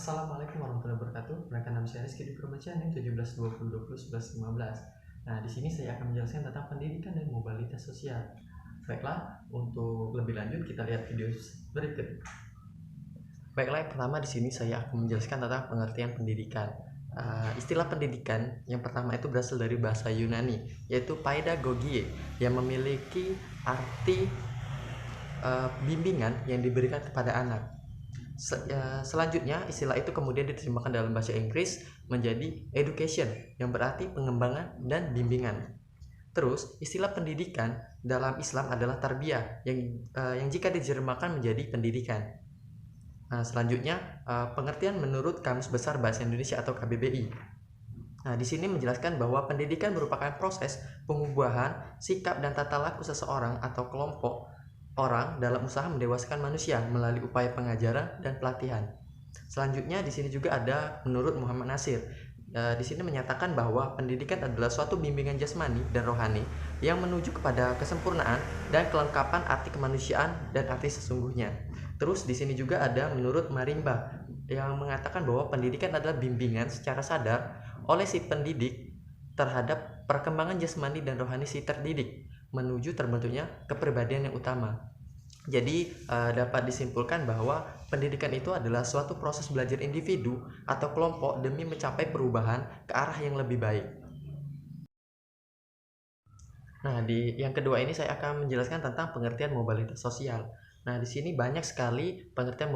Assalamualaikum warahmatullahi wabarakatuh. Perkenalkan nama saya Rizky di Permacaan NIM 1720201115. Nah, di sini saya akan menjelaskan tentang pendidikan dan mobilitas sosial. Baiklah, untuk lebih lanjut kita lihat video berikut. Baiklah, yang pertama di sini saya akan menjelaskan tentang pengertian pendidikan. Istilah pendidikan yang pertama itu berasal dari bahasa Yunani, yaitu paidagogie, yang memiliki arti bimbingan yang diberikan kepada anak. Selanjutnya istilah itu kemudian diterjemahkan dalam bahasa Inggris menjadi education, yang berarti pengembangan dan bimbingan. Terus istilah pendidikan dalam Islam adalah tarbiyah, yang jika diterjemahkan menjadi pendidikan. Selanjutnya pengertian menurut Kamus Besar Bahasa Indonesia atau KBBI. Di sini menjelaskan bahwa pendidikan merupakan proses pengubahan sikap dan tata laku seseorang atau kelompok orang dalam usaha mendewasakan manusia melalui upaya pengajaran dan pelatihan. Selanjutnya di sini juga ada menurut Muhammad Nasir. Di sini menyatakan bahwa pendidikan adalah suatu bimbingan jasmani dan rohani yang menuju kepada kesempurnaan dan kelengkapan arti kemanusiaan dan arti sesungguhnya. Terus di sini juga ada menurut Marimba yang mengatakan bahwa pendidikan adalah bimbingan secara sadar oleh si pendidik terhadap perkembangan jasmani dan rohani si terdidik menuju terbentuknya kepribadian yang utama. Jadi dapat disimpulkan bahwa pendidikan itu adalah suatu proses belajar individu atau kelompok demi mencapai perubahan ke arah yang lebih baik. Nah, di yang kedua ini saya akan menjelaskan tentang pengertian mobilitas sosial. Nah, di sini banyak sekali pengertian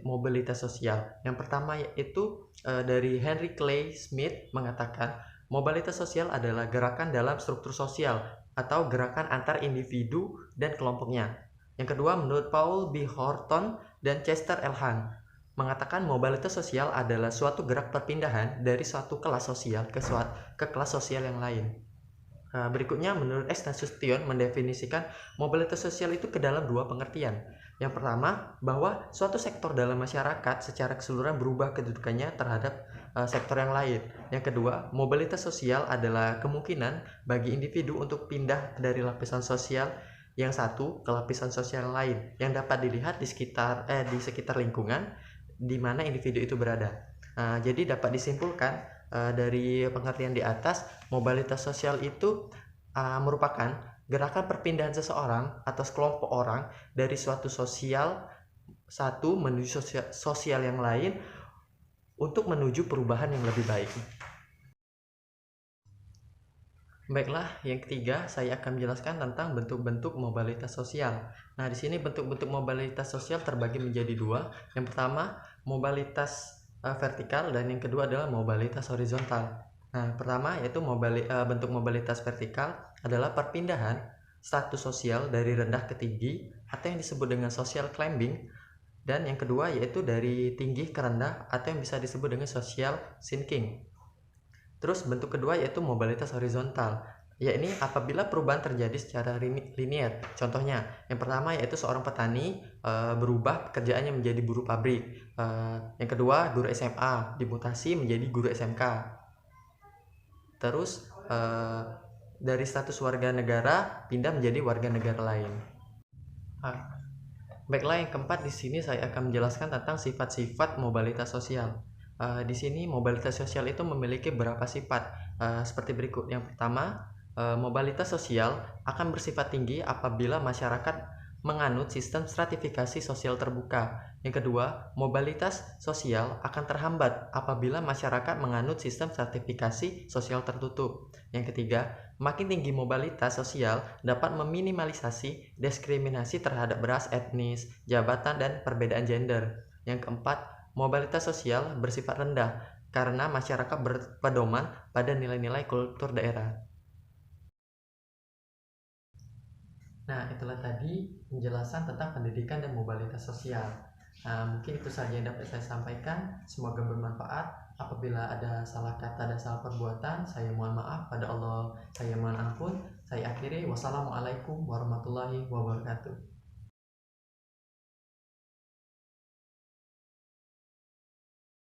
mobilitas sosial. Yang pertama yaitu dari Henry Clay Smith mengatakan mobilitas sosial adalah gerakan dalam struktur sosial atau gerakan antar individu dan kelompoknya. Yang kedua, menurut Paul B. Horton dan Chester L. Hahn, mengatakan mobilitas sosial adalah suatu gerak perpindahan dari suatu kelas sosial ke kelas sosial yang lain. Berikutnya, menurut X. Nasution mendefinisikan mobilitas sosial itu ke dalam dua pengertian. Yang pertama, bahwa suatu sektor dalam masyarakat secara keseluruhan berubah kedudukannya terhadap sektor yang lain. Yang kedua, mobilitas sosial adalah kemungkinan bagi individu untuk pindah dari lapisan sosial yang satu ke lapisan sosial lain yang dapat dilihat di sekitar lingkungan di mana individu itu berada. Jadi dapat disimpulkan dari pengertian di atas, mobilitas sosial itu merupakan gerakan perpindahan seseorang atau sekelompok orang dari suatu sosial satu menuju sosial yang lain untuk menuju perubahan yang lebih baik. Baiklah, yang ketiga saya akan menjelaskan tentang bentuk-bentuk mobilitas sosial. Nah, di sini bentuk-bentuk mobilitas sosial terbagi menjadi dua. Yang pertama, mobilitas vertikal dan yang kedua adalah mobilitas horizontal. Nah, pertama yaitu bentuk mobilitas vertikal adalah perpindahan status sosial dari rendah ke tinggi atau yang disebut dengan social climbing, dan yang kedua yaitu dari tinggi ke rendah atau yang bisa disebut dengan social sinking. Terus bentuk kedua yaitu mobilitas horizontal, yakni apabila perubahan terjadi secara linear. Contohnya, yang pertama yaitu seorang petani berubah pekerjaannya menjadi buruh pabrik. Yang kedua, guru SMA dimutasi menjadi guru SMK. Terus dari status warga negara pindah menjadi warga negara lain. Baiklah, yang keempat di sini saya akan menjelaskan tentang sifat-sifat mobilitas sosial. Di sini mobilitas sosial itu memiliki beberapa sifat seperti berikut. Yang pertama, mobilitas sosial akan bersifat tinggi apabila masyarakat menganut sistem stratifikasi sosial terbuka. Yang kedua, mobilitas sosial akan terhambat apabila masyarakat menganut sistem stratifikasi sosial tertutup. Yang ketiga, makin tinggi mobilitas sosial dapat meminimalisasi diskriminasi terhadap ras, etnis, jabatan, dan perbedaan gender. Yang keempat, mobilitas sosial bersifat rendah karena masyarakat berpedoman pada nilai-nilai kultur daerah. Nah, itulah tadi penjelasan tentang pendidikan dan mobilitas sosial. Mungkin itu saja yang dapat saya sampaikan. Semoga bermanfaat. Apabila ada salah kata dan salah perbuatan, saya mohon maaf. Pada Allah saya mohon ampun. Saya akhiri. Wassalamualaikum warahmatullahi wabarakatuh.